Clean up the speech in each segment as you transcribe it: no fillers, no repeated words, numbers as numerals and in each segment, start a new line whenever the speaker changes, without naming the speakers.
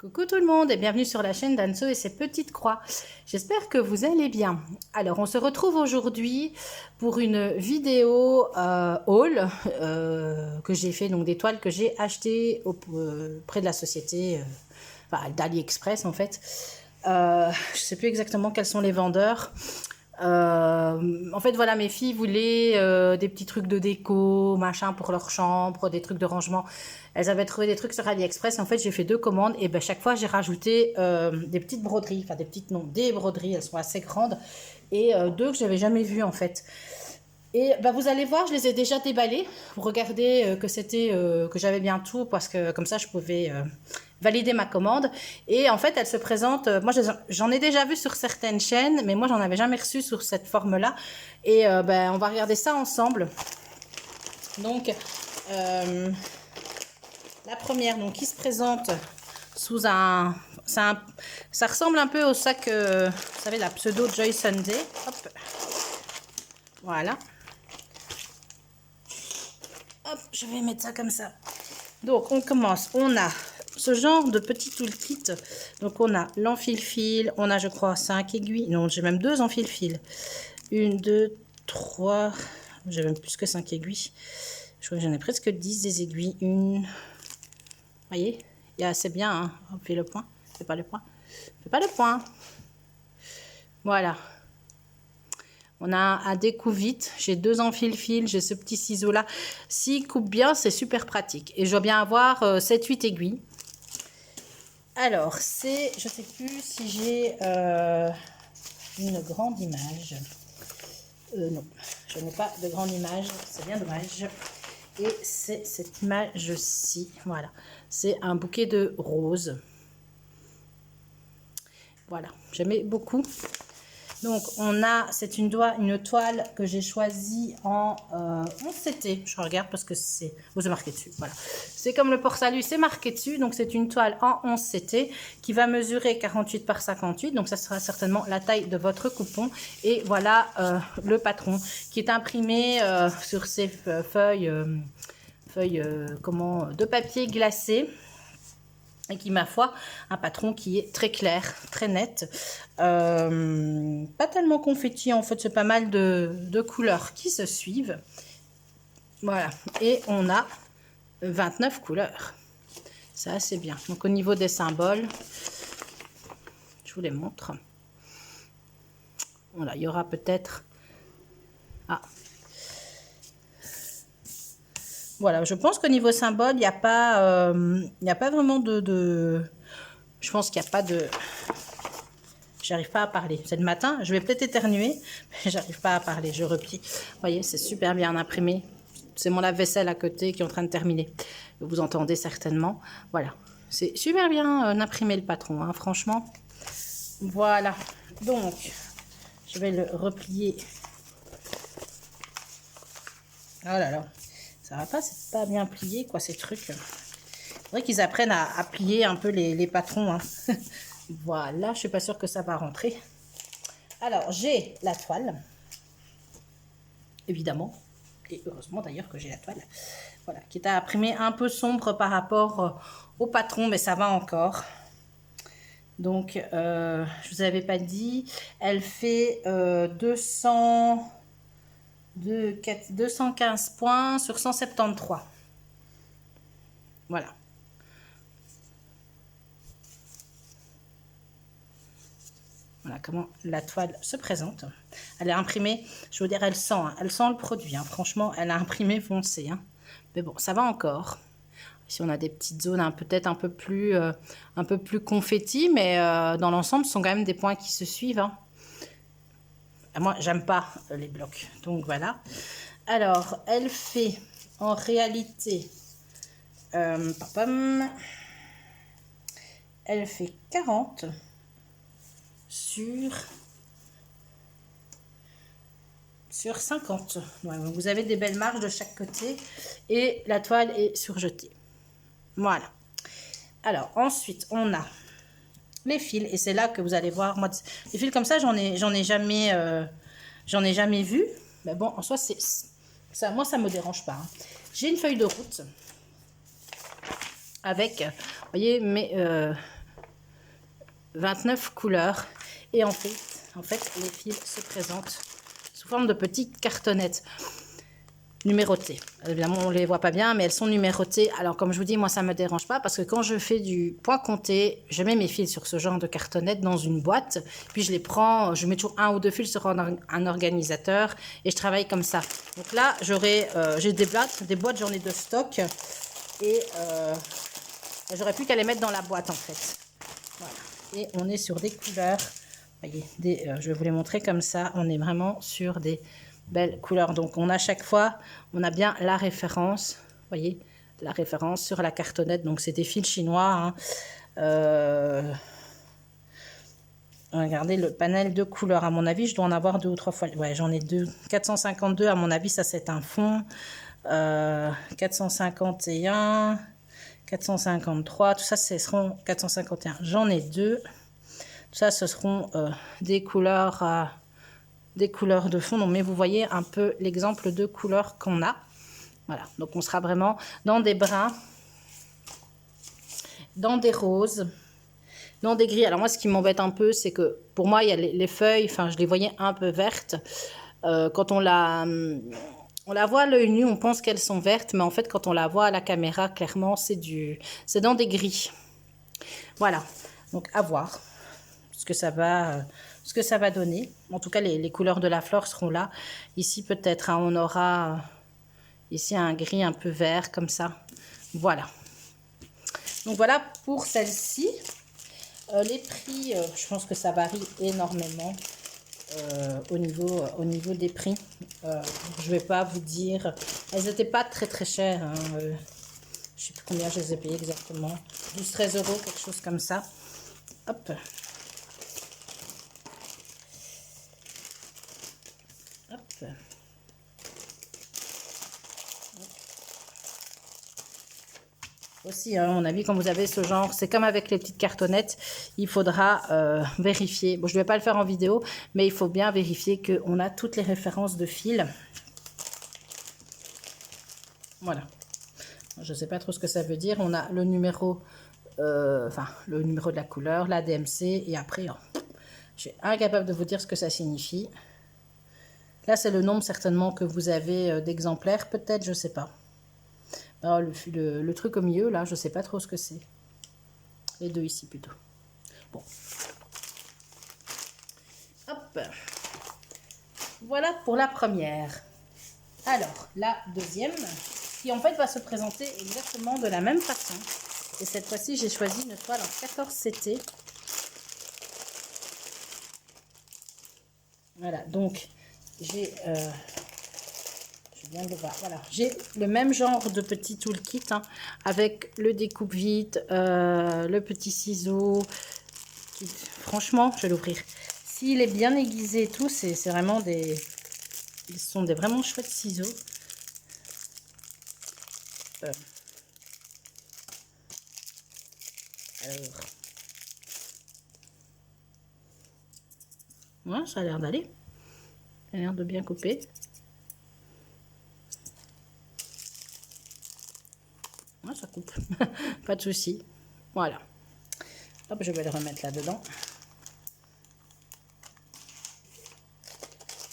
Coucou tout le monde et bienvenue sur la chaîne d'Anso et ses petites croix. J'espère que vous allez bien. Alors on se retrouve aujourd'hui pour une vidéo haul que j'ai fait, donc des toiles que j'ai achetées près de la société, d'AliExpress en fait. Je ne sais plus exactement quels sont les vendeurs. En fait voilà, mes filles voulaient des petits trucs de déco, machin pour leur chambre, des trucs de rangement. Elles avaient trouvé des trucs sur AliExpress. En fait j'ai fait 2 commandes et ben chaque fois j'ai rajouté des petites broderies, enfin des broderies, elles sont assez grandes et 2 que j'avais jamais vues en fait. Et bah, vous allez voir, je les ai déjà déballés. Vous regardez que j'avais bien tout parce que comme ça je pouvais valider ma commande. Et en fait, elle se présente. Moi, j'en ai déjà vu sur certaines chaînes, mais moi, j'en avais jamais reçu sur cette forme-là. Et on va regarder ça ensemble. Donc, la première, donc, qui se présente sous ça ressemble un peu au sac, vous savez, la pseudo Joy Sunday. Hop. Voilà. Hop, je vais mettre ça comme ça. Donc, on commence. On a ce genre de petit toolkit. Donc, on a l'enfil-fil. On a, je crois, 5 aiguilles. Non, j'ai même 2 enfil-fil. 1, 2, 3. J'ai même plus que 5 aiguilles. Je crois que j'en ai presque 10 des aiguilles. Vous voyez, c'est bien. Hein. On fait le point. Fais pas le point. Fais pas le point. Voilà. On a un découpe vite. J'ai 2 enfil-fil. J'ai ce petit ciseau-là. S'il coupe bien, c'est super pratique. Et je dois bien avoir 7-8 aiguilles. Alors, je sais plus si j'ai une grande image. Non, je n'ai pas de grande image. C'est bien dommage. Et c'est cette image-ci. Voilà. C'est un bouquet de roses. Voilà. J'aimais beaucoup. Donc, c'est une toile que j'ai choisie en 11 CT. Je regarde parce que c'est marqué dessus. Voilà. C'est comme le port-salut, c'est marqué dessus. Donc, c'est une toile en 11 CT qui va mesurer 48 par 58. Donc, ça sera certainement la taille de votre coupon. Et voilà le patron qui est imprimé sur ces feuilles de papier glacé. Et qui, ma foi, un patron qui est très clair, très net. Pas tellement confetti, en fait, c'est pas mal de couleurs qui se suivent. Voilà, et on a 29 couleurs. Ça, c'est bien. Donc, au niveau des symboles, je vous les montre. Voilà, il y aura peut-être... Ah, voilà, je pense qu'au niveau symbole, il n'y a pas vraiment de... Je pense qu'il n'y a pas de... J'arrive pas à parler. C'est le matin, je vais peut-être éternuer, mais j'arrive pas à parler. Je replie. Vous voyez, c'est super bien imprimé. C'est mon lave-vaisselle à côté qui est en train de terminer. Vous entendez certainement. Voilà. C'est super bien imprimé le patron, hein, franchement. Voilà. Donc, je vais le replier. Oh là là. Ça va pas, c'est pas bien plié, quoi, ces trucs. Il faudrait qu'ils apprennent à plier un peu les patrons. Hein. Voilà, je suis pas sûre que ça va rentrer. Alors, j'ai la toile. Évidemment. Et heureusement d'ailleurs que j'ai la toile. Voilà, qui est à imprimer un peu sombre par rapport au patron, mais ça va encore. Donc, je vous avais pas dit, elle fait 215 points sur 173. Voilà. Voilà comment la toile se présente. Elle est imprimée, je veux dire, elle sent le produit. Hein. Franchement, elle a imprimé foncé. Hein. Mais bon, ça va encore. Ici, on a des petites zones peut-être un peu plus confetti, mais dans l'ensemble, ce sont quand même des points qui se suivent. Hein. Moi, j'aime pas les blocs. Donc, voilà. Alors, elle fait en réalité... elle fait 40 sur 50. Ouais, vous avez des belles marges de chaque côté et la toile est surjetée. Voilà. Alors, ensuite, on a les fils et c'est là que vous allez voir. Moi, les fils comme ça, j'en ai jamais vu. Mais bon, en soi, ça, moi, ça me dérange pas. Hein. J'ai une feuille de route avec, vous voyez, 29 couleurs. Et en fait, les fils se présentent sous forme de petites cartonnettes numérotées. Évidemment, on ne les voit pas bien, mais elles sont numérotées. Alors, comme je vous dis, moi, ça ne me dérange pas parce que quand je fais du point compté, je mets mes fils sur ce genre de cartonnettes dans une boîte. Puis, je les prends, je mets toujours 1 ou 2 fils sur un organisateur et je travaille comme ça. Donc là, j'ai des boîtes, j'en ai de stock. Et j'aurais plus qu'à les mettre dans la boîte, en fait. Voilà. Et on est sur des couleurs. Voyez, je vais vous les montrer comme ça. On est vraiment sur des belles couleurs. Donc, on a chaque fois, on a bien la référence. Voyez, la référence sur la cartonnette. Donc, c'est des fils chinois. Hein. Regardez le panel de couleurs. À mon avis, je dois en avoir 2 ou 3 fois. Ouais, j'en ai 2. 452, à mon avis, ça, c'est un fond. 451, 453. Tout ça, ce seront 451. J'en ai 2. Ça, ce seront des couleurs de fond. Donc, mais vous voyez un peu l'exemple de couleurs qu'on a. Voilà. Donc, on sera vraiment dans des bruns, dans des roses, dans des gris. Alors, moi, ce qui m'embête un peu, c'est que pour moi, il y a les feuilles, enfin, je les voyais un peu vertes. Quand on la voit à l'œil nu, on pense qu'elles sont vertes, mais en fait, quand on la voit à la caméra, clairement, c'est dans des gris. Voilà. Donc, à voir ce que ça va donner. En tout cas, les couleurs de la fleur seront là. Ici, peut-être, hein, on aura ici un gris un peu vert, comme ça. Voilà. Donc, voilà pour celle-ci. Les prix, je pense que ça varie énormément au niveau des prix. Je ne vais pas vous dire... Elles n'étaient pas très, très chères. Hein, je ne sais plus combien je les ai payées exactement. 12-13 €, quelque chose comme ça. Hop. Hop. Aussi, à mon avis, quand vous avez ce genre, c'est comme avec les petites cartonnettes, il faudra vérifier. Bon, je ne vais pas le faire en vidéo, mais il faut bien vérifier qu'on a toutes les références de fils. Voilà. Je ne sais pas trop ce que ça veut dire. On a le numéro, le numéro de la couleur, la DMC, et après, je suis incapable de vous dire ce que ça signifie. Là, c'est le nombre certainement que vous avez d'exemplaires, peut-être, je ne sais pas. Alors, le truc au milieu, là, je ne sais pas trop ce que c'est. Les deux ici, plutôt. Bon. Hop. Voilà pour la première. Alors, la deuxième, qui en fait va se présenter exactement de la même façon. Et cette fois-ci, j'ai choisi une toile en 14 CT. Voilà, donc, j'ai... de voir. Voilà, j'ai le même genre de petit toolkit hein, avec le découpe vite, le petit ciseau. Franchement, je vais l'ouvrir. S'il est bien aiguisé et tout, c'est vraiment des... Ils sont des vraiment chouettes ciseaux. Alors... Ouais, ça a l'air d'aller. Ça a l'air de bien couper. Ouais, ça coupe. Pas de souci. Voilà. Hop, je vais le remettre là-dedans.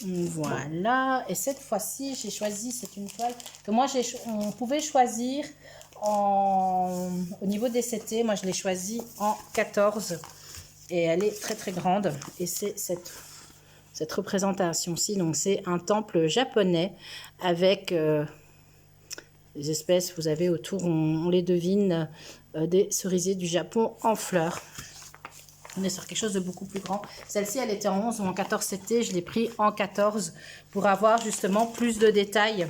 Voilà. Et cette fois-ci, j'ai choisi, c'est une toile que moi, on pouvait choisir au niveau des CT. Moi, je l'ai choisie en 14. Et elle est très, très grande. Et c'est cette représentation-ci. Donc, c'est un temple japonais avec... les espèces, vous avez autour, on les devine, des cerisiers du Japon en fleurs. On est sur quelque chose de beaucoup plus grand. Celle-ci, elle était en 11 ou en 14 CT. Je l'ai pris en 14 pour avoir justement plus de détails.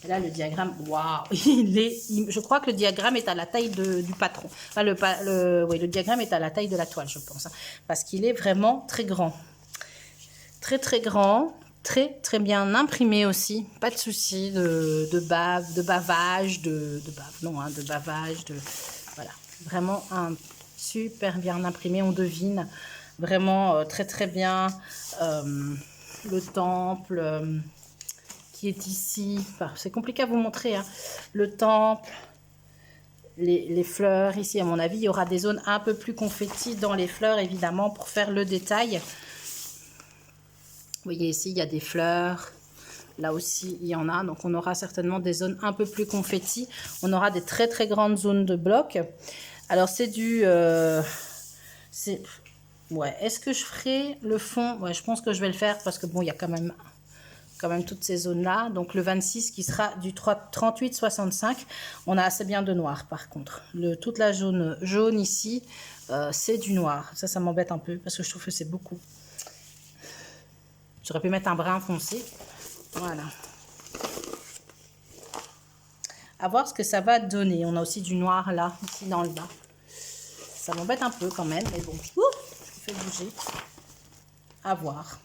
Et là, le diagramme, waouh, je crois que le diagramme est à la taille du patron. Enfin, oui, le diagramme est à la taille de la toile, je pense. Hein, parce qu'il est vraiment très grand. Très, très grand. Très, très bien imprimé aussi. Pas de souci de bavage, de bavage. Voilà, vraiment un super bien imprimé. On devine vraiment très, très bien le temple qui est ici. Enfin, c'est compliqué à vous montrer. Hein. Le temple, les fleurs. Ici, à mon avis, il y aura des zones un peu plus confetti dans les fleurs, évidemment, pour faire le détail. Vous voyez ici, il y a des fleurs. Là aussi, il y en a. Donc, on aura certainement des zones un peu plus confetti. On aura des très, très grandes zones de blocs. Alors, c'est du... ouais, est-ce que je ferai le fond? Ouais, je pense que je vais le faire parce que, bon, il y a quand même toutes ces zones-là. Donc, le 26 qui sera du 38-65. On a assez bien de noir, par contre. Toute la zone jaune ici, c'est du noir. Ça m'embête un peu parce que je trouve que c'est beaucoup. J'aurais pu mettre un brun foncé. Voilà. À voir ce que ça va donner. On a aussi du noir là, ici dans le bas. Ça m'embête un peu quand même, mais bon. Ouh, je fais bouger. À voir.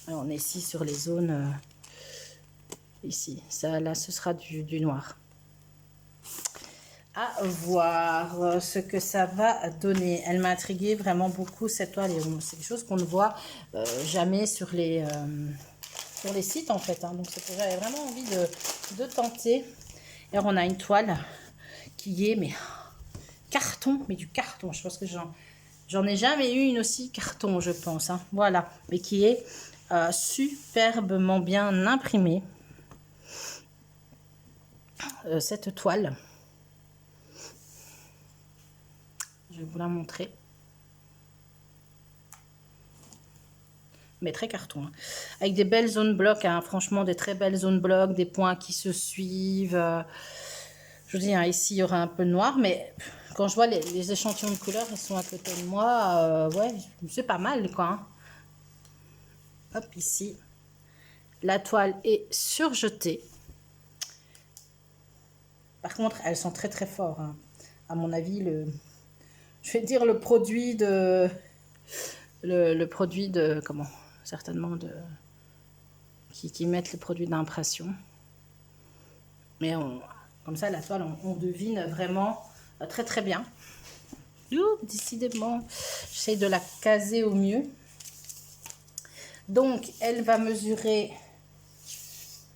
Alors, on est ici sur les zones. Ici, ça là, ce sera du noir. À voir ce que ça va donner. Elle m'a intriguée vraiment beaucoup cette toile. C'est quelque chose qu'on ne voit jamais sur les sites en fait. Hein. Donc j'avais vraiment envie de tenter. Et alors on a une toile qui est mais carton, mais du carton. Je pense que j'en ai jamais eu une aussi carton, je pense. Hein. Voilà, mais qui est superbement bien imprimée. Cette toile. Je vais vous la montrer. Mais très carton. Hein. Avec des belles zones blocs. Hein. Franchement, des très belles zones blocs. Des points qui se suivent. Je vous dis, hein, ici, il y aura un peu de noir. Mais quand je vois les échantillons de couleurs, ils sont à côté de moi. Ouais, c'est pas mal, quoi. Hein. Hop, ici. La toile est surjetée. Par contre, elles sont très, très fortes. Hein. À mon avis, je vais dire le produit de... Le produit de... Comment? Certainement de... Qui mettent les produits d'impression. Mais comme ça, la toile, on devine vraiment très, très bien. Décidément, j'essaie de la caser au mieux. Donc, elle va mesurer...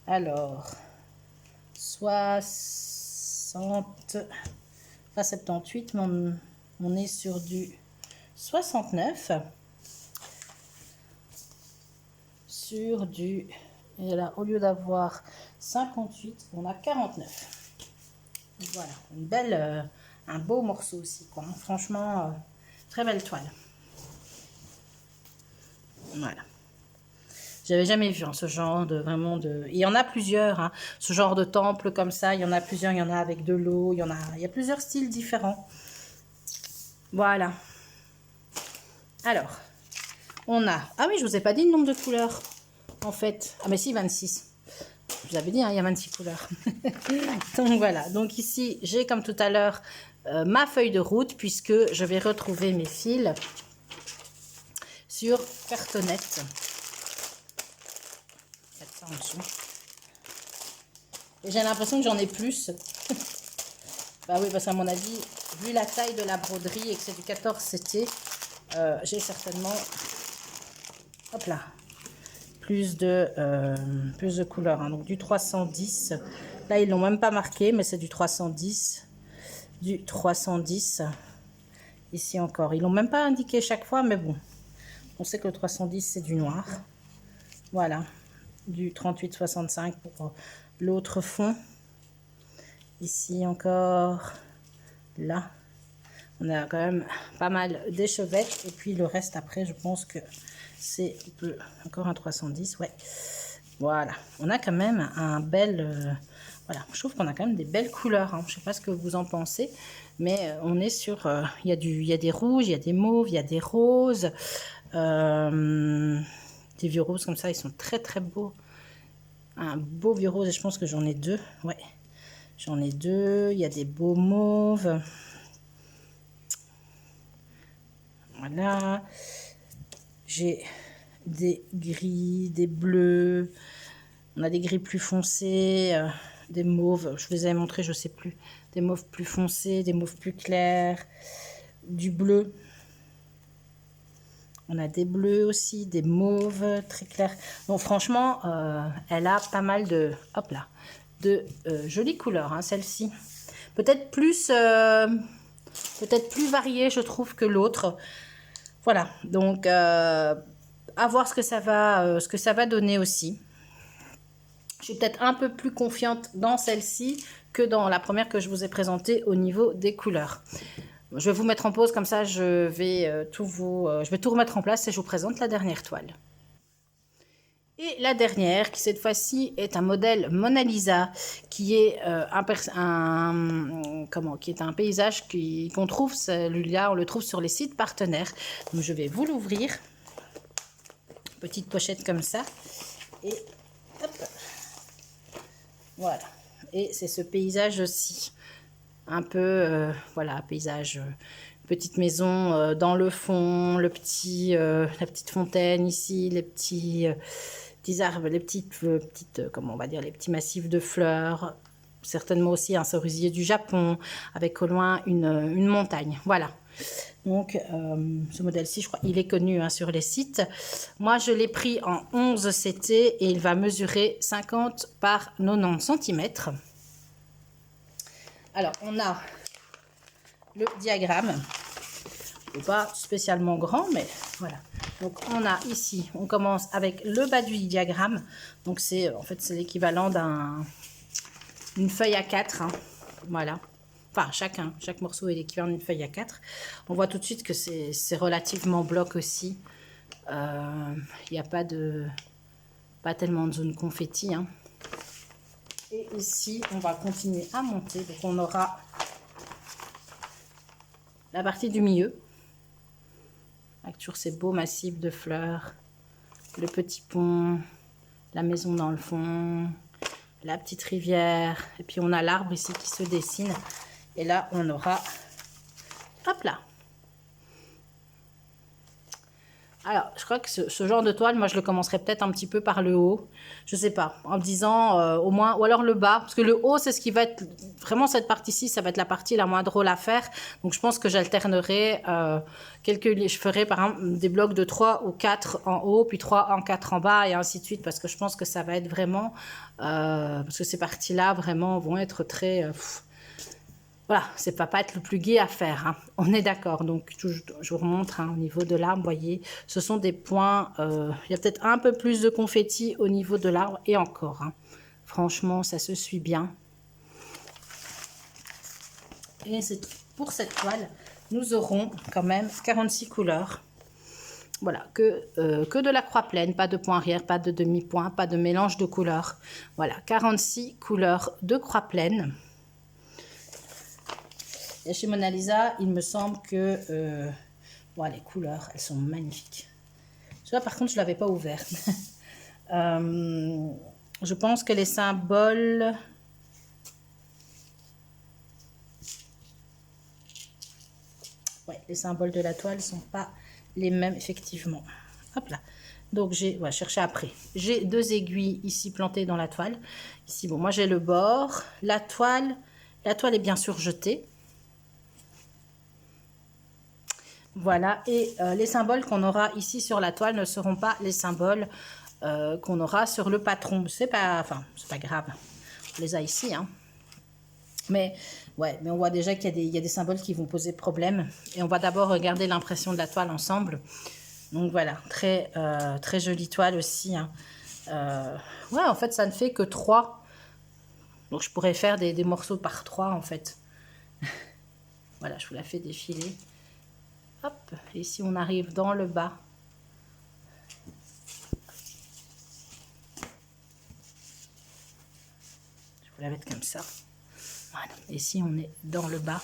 Alors... 60... Pas 78, mais on est sur du 69. Sur du... Et là, au lieu d'avoir 58, on a 49. Voilà, une belle, un beau morceau aussi, quoi. Franchement, très belle toile. Voilà. J'avais jamais vu hein, ce genre de vraiment de. Il y en a plusieurs, hein, ce genre de temple comme ça. Il y en a plusieurs. Il y en a avec de l'eau. Il y a plusieurs styles différents. Voilà. Alors, on a. Ah oui, je vous ai pas dit le nombre de couleurs. En fait, ah mais si 26. Je vous avais dit, hein, il y a 26 couleurs. Donc voilà. Donc ici, j'ai comme tout à l'heure ma feuille de route puisque je vais retrouver mes fils sur cartonnette. Ça en dessous. Et j'ai l'impression que j'en ai plus. Bah oui, parce qu'à mon avis, vu la taille de la broderie et que c'est du 14 CT, j'ai certainement, hop là, plus de couleurs. Hein. Donc du 310. Là, ils l'ont même pas marqué, mais c'est du 310. Du 310. Ici encore. Ils l'ont même pas indiqué chaque fois, mais bon. On sait que le 310, c'est du noir. Voilà. Du 38-65 pour l'autre fond. Ici encore. Là. On a quand même pas mal d'échevettes. Et puis le reste après, je pense que c'est encore un 310. Ouais. Voilà. On a quand même un bel... voilà. Je trouve qu'on a quand même des belles couleurs. Hein. Je ne sais pas ce que vous en pensez. Mais on est sur... il y a des rouges, il y a des mauves, il y a des roses. Des vieux roses comme ça. Ils sont très très beaux. Un beau vieux rose. Et je pense que j'en ai deux. Ouais. J'en ai deux. Il y a des beaux mauves. Voilà, j'ai des gris, des bleus, on a des gris plus foncés, des mauves, je vous les avais montré, je sais plus, des mauves plus foncés, des mauves plus clairs, du bleu. On a des bleus aussi, des mauves très clairs. Donc franchement, elle a pas mal de, hop là, de jolies couleurs, hein, celle-ci. peut-être plus varié, je trouve, que l'autre. Voilà, donc à voir ce que ça va donner aussi. Je suis peut-être un peu plus confiante dans celle-ci que dans la première que je vous ai présentée au niveau des couleurs. Je vais vous mettre en pause, comme ça je vais tout remettre en place et je vous présente la dernière toile. Et la dernière, qui cette fois-ci est un modèle Mona Lisa, qui est qui est un paysage qu'on trouve, celui-là, on le trouve sur les sites partenaires. Donc je vais vous l'ouvrir, petite pochette comme ça, et hop, voilà. Et c'est ce paysage aussi, un peu, voilà, paysage, petite maison dans le fond, la petite fontaine ici, les petits arbres, les petites comment on va dire, les petits massifs de fleurs, certainement aussi un cerisier du Japon, avec au loin une montagne. Voilà. Donc, ce modèle-ci, je crois, il est connu sur les sites. Moi, je l'ai pris en 11 CT et il va mesurer 50 par 90 cm. Alors, on a le diagramme. Pas spécialement grand, mais voilà. Donc, on a ici, on commence avec le bas du diagramme. Donc, c'est en fait, c'est l'équivalent d'une feuille A4. Voilà. Enfin, chaque morceau est l'équivalent d'une feuille A4. On voit tout de suite que c'est relativement bloc aussi. Il n'y a pas tellement de zone confetti. Et ici, on va continuer à monter. Donc, on aura la partie du milieu, avec toujours ces beaux massifs de fleurs, le petit pont, la maison dans le fond, la petite rivière, et puis on a l'arbre ici qui se dessine. Et là, on aura, hop là. Alors, je crois que ce genre de toile, moi, je le commencerai peut-être un petit peu par le haut. Je sais pas, en me disant au moins, ou alors le bas. Parce que le haut, c'est ce qui va être, vraiment cette partie-ci, ça va être la partie la moins drôle à faire. Donc, je pense que j'alternerai je ferai par exemple des blocs de 3 ou 4 en haut, puis 3 en 4 en bas, et ainsi de suite. Parce que je pense que ça va être vraiment, parce que ces parties-là, vraiment, vont être très... voilà, c'est pas être le plus gai à faire, on est d'accord. Donc, je vous remontre au niveau de l'arbre, vous voyez, ce sont des points, il y a peut-être un peu plus de confetti au niveau de l'arbre, et encore, franchement, ça se suit bien. Et pour cette toile, nous aurons quand même 46 couleurs. Voilà, que de la croix pleine, pas de point arrière, pas de demi-point, pas de mélange de couleurs. Voilà, 46 couleurs de croix pleine. Et chez Mona Lisa, il me semble que les couleurs, elles sont magnifiques. Celui-là, par contre, je ne l'avais pas ouvert. Je pense que les symboles... Ouais, les symboles de la toile ne sont pas les mêmes, effectivement. Hop là. Donc, j'ai cherché après. J'ai 2 aiguilles ici plantées dans la toile. Ici, bon, moi, j'ai le bord. La toile est bien sûr jetée. Voilà, et les symboles qu'on aura ici sur la toile ne seront pas les symboles qu'on aura sur le patron. C'est pas grave, on les a ici. Mais on voit déjà qu'il y a des symboles qui vont poser problème. Et on va d'abord regarder l'impression de la toile ensemble. Donc voilà, très jolie toile aussi. En fait, ça ne fait que 3. Donc je pourrais faire des morceaux par 3 en fait. Voilà, je vous la fais défiler. Hop, et si on arrive dans le bas, je vais la mettre comme ça. Voilà, et si on est dans le bas,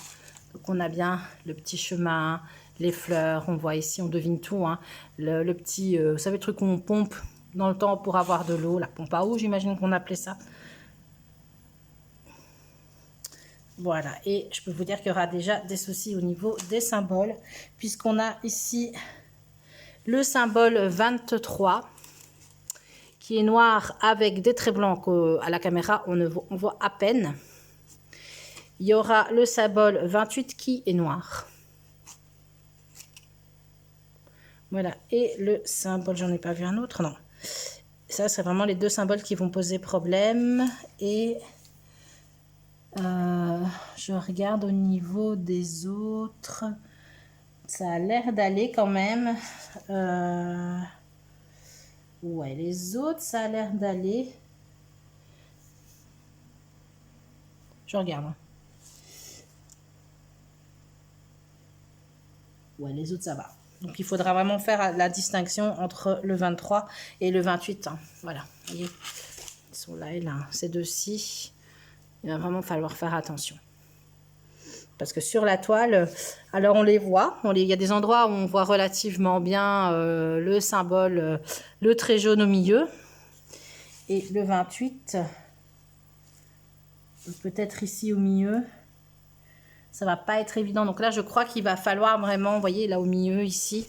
donc on a bien le petit chemin, les fleurs, on voit ici, on devine tout. Le petit, vous savez, le truc qu'on pompe dans le temps pour avoir de l'eau, la pompe à eau, j'imagine qu'on appelait ça. Voilà, et je peux vous dire qu'il y aura déjà des soucis au niveau des symboles, puisqu'on a ici le symbole 23, qui est noir avec des traits blancs qu'à la caméra, on voit à peine. Il y aura le symbole 28 qui est noir. Voilà, et le symbole, j'en ai pas vu un autre, non. Ça, c'est vraiment les 2 symboles qui vont poser problème, et... Je regarde au niveau des autres. Ça a l'air d'aller quand même. Ouais, les autres, ça a l'air d'aller. Je regarde. Hein. Ouais, les autres, ça va. Donc, il faudra vraiment faire la distinction entre le 23 et le 28. Hein. Voilà. Vous voyez, ils sont là et là. Ces deux-ci, il va vraiment falloir faire attention. Parce que sur la toile, alors on les voit. Il y a des endroits où on voit relativement bien le symbole, le trait jaune au milieu. Et le 28, peut-être ici au milieu. Ça va pas être évident. Donc là, je crois qu'il va falloir vraiment, vous voyez, là au milieu, ici,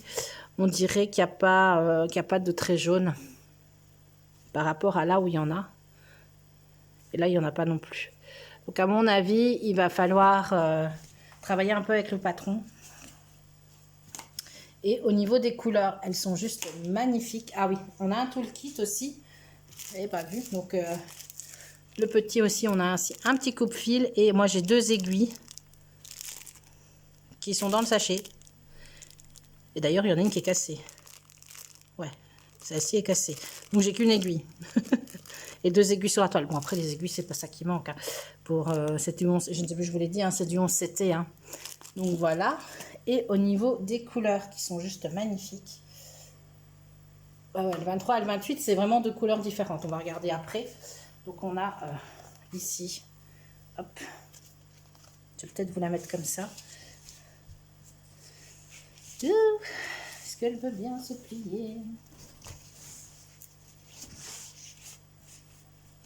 on dirait qu'il n'y a pas de trait jaune par rapport à là où il y en a. Et là, il n'y en a pas non plus. Donc à mon avis, il va falloir travailler un peu avec le patron. Et au niveau des couleurs, elles sont juste magnifiques. Ah oui, on a un toolkit aussi. Vous n'avez pas vu. Donc le petit aussi, on a ainsi un petit coupe-fil. Et moi, j'ai 2 aiguilles qui sont dans le sachet. Et d'ailleurs, il y en a une qui est cassée. Ouais, celle-ci est cassée. Donc, j'ai qu'une aiguille. Et 2 aiguilles sur la toile. Bon, après, les aiguilles, c'est pas ça qui manque. Hein. Pour, c'est du 11, je ne sais plus, je vous l'ai dit, hein, c'est du 11 CT. Hein. Donc, voilà. Et au niveau des couleurs, qui sont juste magnifiques. Ouais, le 23 et le 28, c'est vraiment 2 couleurs différentes. On va regarder après. Donc, on a ici. Hop. Je vais peut-être vous la mettre comme ça. Est-ce qu'elle veut bien se plier?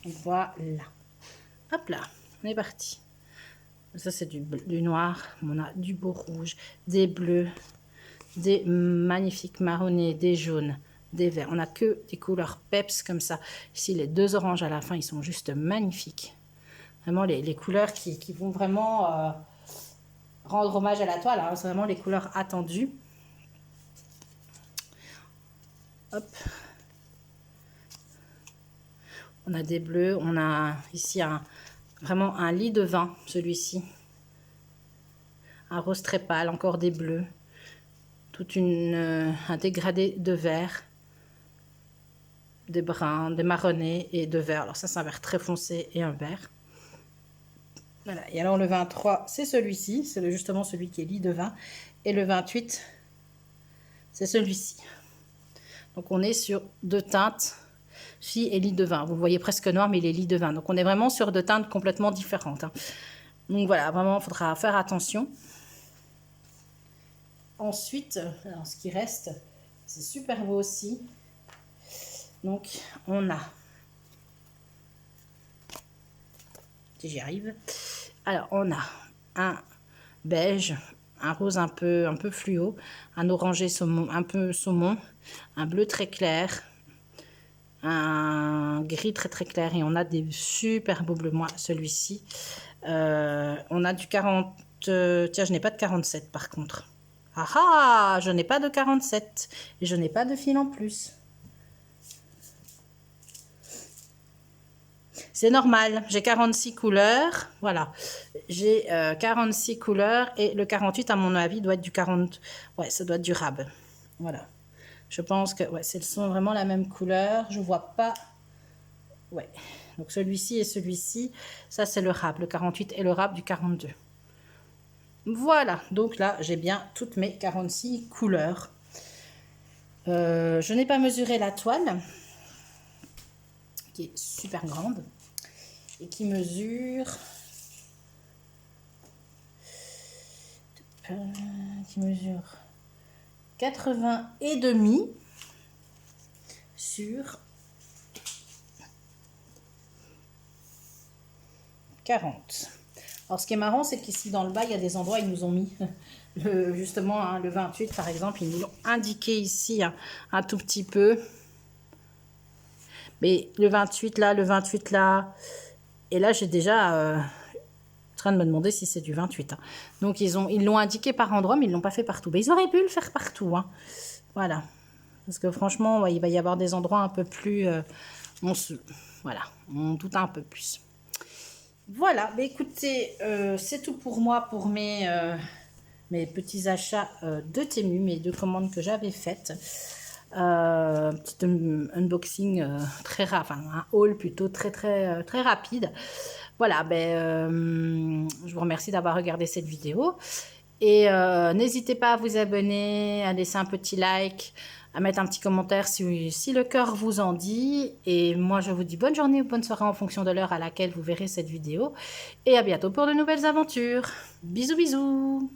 Voilà. Hop là, on est parti. Ça, c'est du noir. On a du beau rouge, des bleus, des magnifiques marronnés, des jaunes, des verts. On n'a que des couleurs peps comme ça. Ici, les 2 oranges à la fin, ils sont juste magnifiques. Vraiment, les couleurs qui vont vraiment rendre hommage à la toile. Hein. C'est vraiment les couleurs attendues. Hop. On a des bleus. On a ici vraiment un lit de vin, celui-ci. Un rose très pâle, encore des bleus. Un dégradé de vert. Des bruns, des marronnés et de vert. Alors ça, c'est un vert très foncé et un vert. Voilà. Et alors le 23, c'est celui-ci. C'est justement celui qui est lit de vin. Et le 28, c'est celui-ci. Donc on est sur 2 teintes. Ci et lit de vin. Vous le voyez presque noir, mais il est lit de vin. Donc on est vraiment sur 2 teintes complètement différentes. Hein. Donc voilà, vraiment, il faudra faire attention. Ensuite, alors, ce qui reste, c'est super beau aussi. Donc on a... Si j'y arrive. Alors on a un beige, un rose un peu fluo, un orangé saumon, un peu saumon, un bleu très clair, un gris très très clair et on a des super beaux bleus. Moi, celui-ci, on a du 40. Tiens, je n'ai pas de 47 par contre. Ah ah, je n'ai pas de 47 et je n'ai pas de fil en plus. C'est normal, j'ai 46 couleurs, voilà. J'ai 46 couleurs et le 48, à mon avis, doit être du 40... Ouais, ça doit être du rab. Voilà. Je pense que ouais, ce sont vraiment la même couleur. Je vois pas... Ouais. Donc celui-ci et celui-ci, ça c'est le rab, le 48 et le rab du 42. Voilà, donc là, j'ai bien toutes mes 46 couleurs. Je n'ai pas mesuré la toile, qui est super grande. Et qui mesure 80 et demi sur 40. Alors ce qui est marrant, c'est qu'ici dans le bas, il y a des endroits, ils nous ont mis justement hein, le 28 par exemple, ils nous l'ont indiqué ici hein, un tout petit peu. Mais le 28 là, le 28 là, et là j'ai déjà... en train de me demander si c'est du 28. Hein. Donc, ils l'ont indiqué par endroit, mais ils ne l'ont pas fait partout. Mais ils auraient pu le faire partout. Hein. Voilà. Parce que franchement, ouais, il va y avoir des endroits un peu plus... voilà, on doute un peu plus. Voilà, mais écoutez, c'est tout pour moi, pour mes petits achats de Temu, mes deux commandes que j'avais faites. Petit unboxing très rapide, enfin un haul plutôt très rapide. Voilà, je vous remercie d'avoir regardé cette vidéo. Et n'hésitez pas à vous abonner, à laisser un petit like, à mettre un petit commentaire si le cœur vous en dit. Et moi, je vous dis bonne journée ou bonne soirée en fonction de l'heure à laquelle vous verrez cette vidéo. Et à bientôt pour de nouvelles aventures. Bisous, bisous!